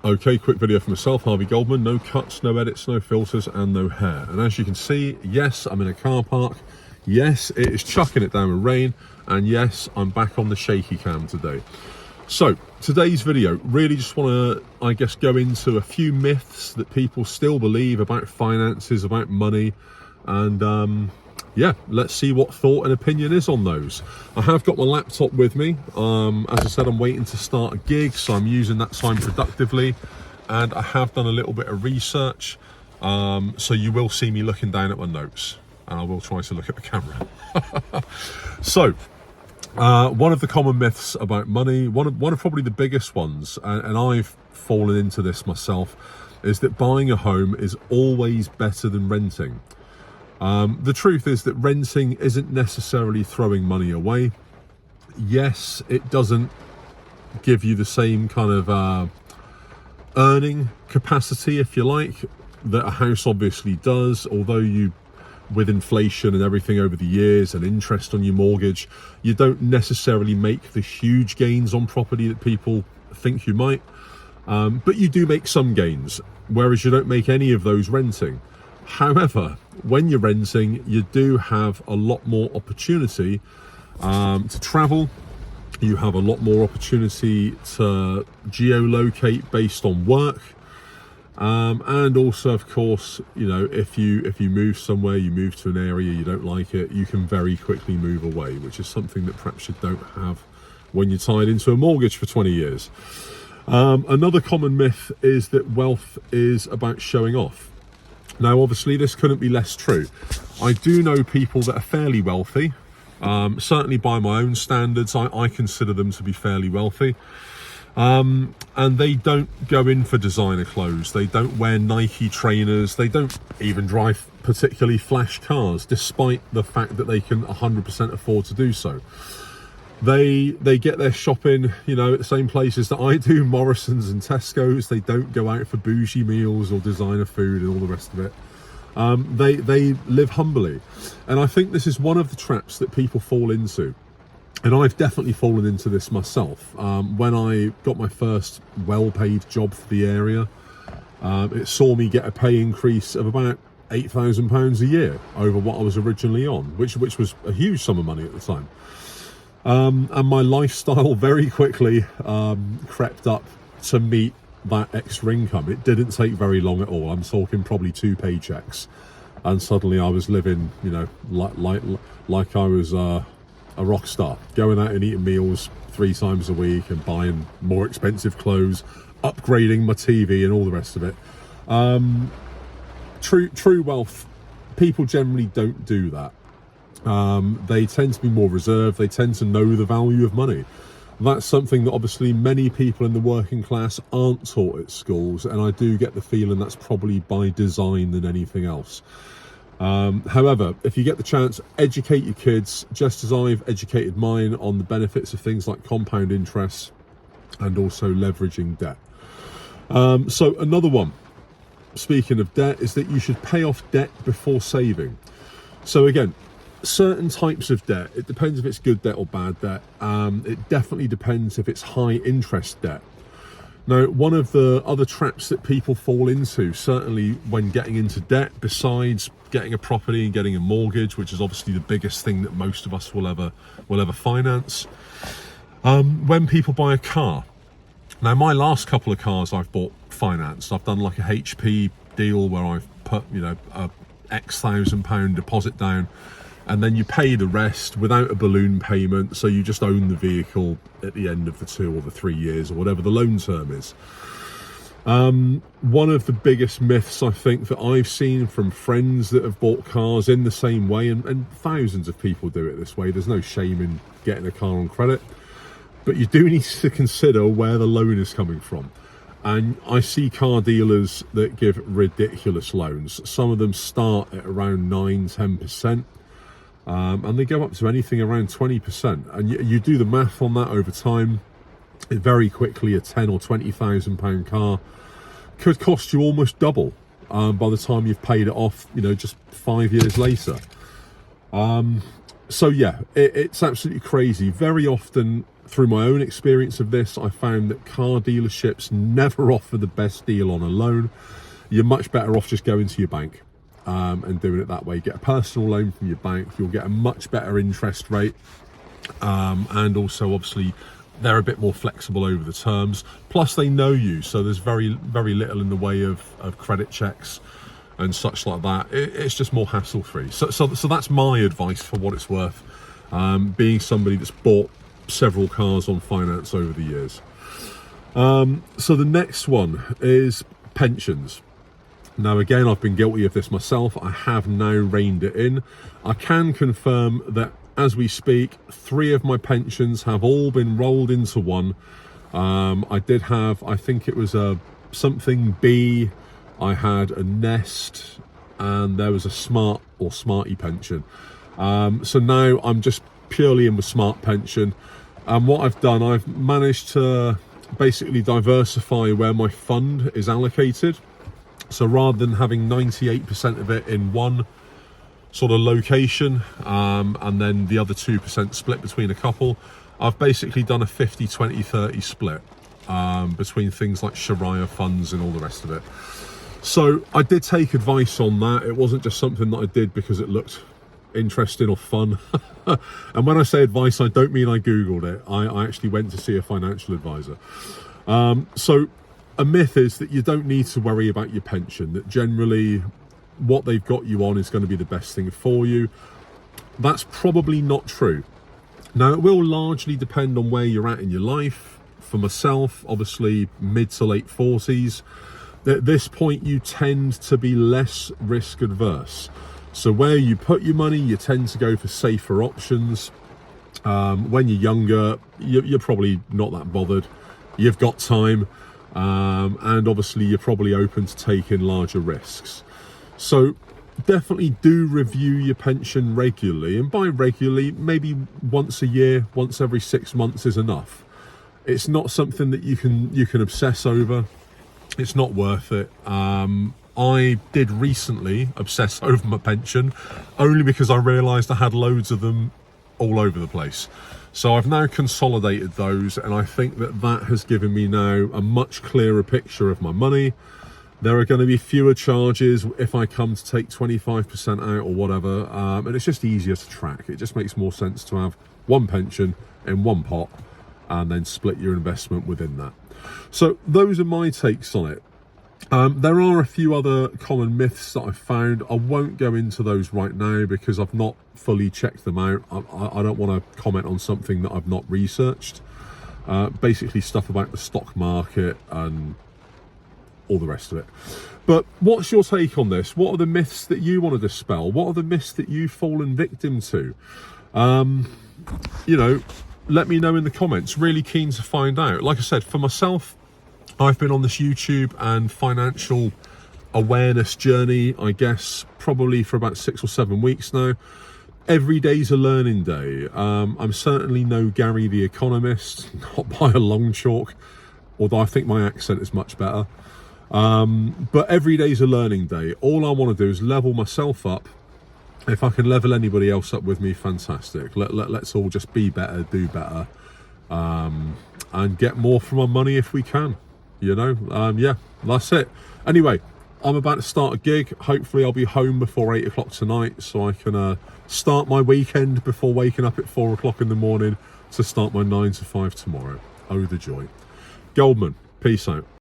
Okay, quick video for myself, Harvey Goldman. No cuts, no edits, no filters, and no hair. And as you can see, yes, I'm in a car park. Yes, it is chucking it down with rain. And yes, I'm back on the shaky cam today. So, today's video, really just want to, I guess, go into a few myths that people still believe about finances, about money. And yeah, let's see what thought and opinion is on those. I have got my laptop with me. As I said, I'm waiting to start a gig, so I'm using that time productively. And I have done a little bit of research. So you will see me looking down at my notes. And I will try to look at the camera. So, one of the common myths about money, one of probably the biggest ones, and I've fallen into this myself, is that buying a home is always better than renting. The truth is that renting isn't necessarily throwing money away. Yes, it doesn't give you the same kind of earning capacity, if you like, that a house obviously does, although you, with inflation and everything over the years and interest on your mortgage, you don't necessarily make the huge gains on property that people think you might. But you do make some gains, whereas you don't make any of those renting. However, when you're renting, you do have a lot more opportunity to travel. You have a lot more opportunity to geolocate based on work. And also, of course, you know, if you move somewhere, you move to an area, you don't like it, you can very quickly move away, which is something that perhaps you don't have when you're tied into a mortgage for 20 years. Another common myth is that wealth is about showing off. Now, obviously, this couldn't be less true. I do know people that are fairly wealthy. Certainly by my own standards, I consider them to be fairly wealthy. And they don't go in for designer clothes. They don't wear Nike trainers. They don't even drive particularly flash cars, despite the fact that they can 100% afford to do so. They get their shopping, you know, at the same places that I do, Morrison's and Tesco's. They don't go out for bougie meals or designer food and all the rest of it. They live humbly. And I think this is one of the traps that people fall into. And I've definitely fallen into this myself. When I got my first well-paid job for the area, it saw me get a pay increase of about £8,000 a year over what I was originally on, which was a huge sum of money at the time. And my lifestyle very quickly crept up to meet that extra income. It didn't take very long at all. I'm talking probably 2 paychecks, and suddenly I was living, you know, like I was a rock star, going out and eating meals 3 times a week and buying more expensive clothes, upgrading my TV and all the rest of it. True wealth, people generally don't do that. They tend to be more reserved. They tend to know the value of money. That's something that obviously many people in the working class aren't taught at schools, and I do get the feeling that's probably by design than anything else. However, if you get the chance, educate your kids, just as I've educated mine on the benefits of things like compound interest and also leveraging debt. So another one, speaking of debt, is that you should pay off debt before saving. So again, certain types of debt, it depends if it's good debt or bad debt. It definitely depends if it's high interest debt. Now, one of the other traps that people fall into, certainly when getting into debt, besides getting a property and getting a mortgage, which is obviously the biggest thing that most of us will ever finance, when people buy a car. Now, my last couple of cars I've bought financed. I've done like a HP deal where I've put, you know, a X £1,000 deposit down, and then you pay the rest without a balloon payment, so you just own the vehicle at the end of the 2 or the 3 years or whatever the loan term is. One of the biggest myths I think that I've seen from friends that have bought cars in the same way, and thousands of people do it this way, there's no shame in getting a car on credit, but you do need to consider where the loan is coming from. And I see car dealers that give ridiculous loans. Some of them start at around 9-10%. And they go up to anything around 20%. And you do the math on that over time, it very quickly a £10,000 or £20,000 car could cost you almost double by the time you've paid it off, you know, just 5 years later. So yeah, it's absolutely crazy. Very often through my own experience of this, I found that car dealerships never offer the best deal on a loan. You're much better off just going to your bank and doing it that way. Get a personal loan from your bank. You'll get a much better interest rate. And also, obviously, they're a bit more flexible over the terms. Plus, they know you, so there's very little in the way of credit checks and such like that. It's just more hassle-free. So that's my advice for what it's worth, being somebody that's bought several cars on finance over the years. So the next one is pensions. Now, again, I've been guilty of this myself. I have now reined it in. I can confirm that as we speak, 3 of my pensions have all been rolled into one. I did have, I think it was a something B, I had a Nest, and there was a Smart or Smarty pension. So now I'm just purely in with Smart pension. And what I've done, I've managed to basically diversify where my fund is allocated. So rather than having 98% of it in one sort of location, and then the other 2% split between a couple, I've basically done a 50, 20, 30 split between things like Sharia funds and all the rest of it. So I did take advice on that. It wasn't just something that I did because it looked interesting or fun. And when I say advice, I don't mean I Googled it. I actually went to see a financial advisor. So a myth is that you don't need to worry about your pension, that generally what they've got you on is going to be the best thing for you. That's probably not true. Now, it will largely depend on where you're at in your life. For myself, obviously mid to late 40s. At this point, you tend to be less risk adverse. So where you put your money, you tend to go for safer options. When you're younger, you're probably not that bothered. You've got time. And obviously you're probably open to taking larger risks. So definitely do review your pension regularly, and by regularly, maybe once a year, once every 6 months is enough. It's not something that you can obsess over. It's not worth it. I did recently obsess over my pension, only because I realised I had loads of them all over the place. So I've now consolidated those, and I think that has given me now a much clearer picture of my money. There are going to be fewer charges if I come to take 25% out or whatever, and it's just easier to track. It just makes more sense to have one pension in one pot and then split your investment within that. So those are my takes on it. There are a few other common myths that I've found. I won't go into those right now because I've not fully checked them out. I don't want to comment on something that I've not researched. Basically stuff about the stock market and all the rest of it. But what's your take on this? What are the myths that you want to dispel? What are the myths that you've fallen victim to? You know, let me know in the comments. Really keen to find out. Like I said, for myself, I've been on this YouTube and financial awareness journey, I guess, probably for about 6 or 7 weeks now. Every day's a learning day. I'm certainly no Gary the Economist, not by a long chalk, although I think my accent is much better. But every day's a learning day. All I want to do is level myself up. If I can level anybody else up with me, fantastic. Let's all just be better, do better, and get more from our money if we can. You know, yeah, that's it. Anyway, I'm about to start a gig. Hopefully I'll be home before 8 o'clock tonight, so I can start my weekend before waking up at 4 o'clock in the morning to start my 9 to 5 tomorrow. Oh, the joy. Goldman, peace out.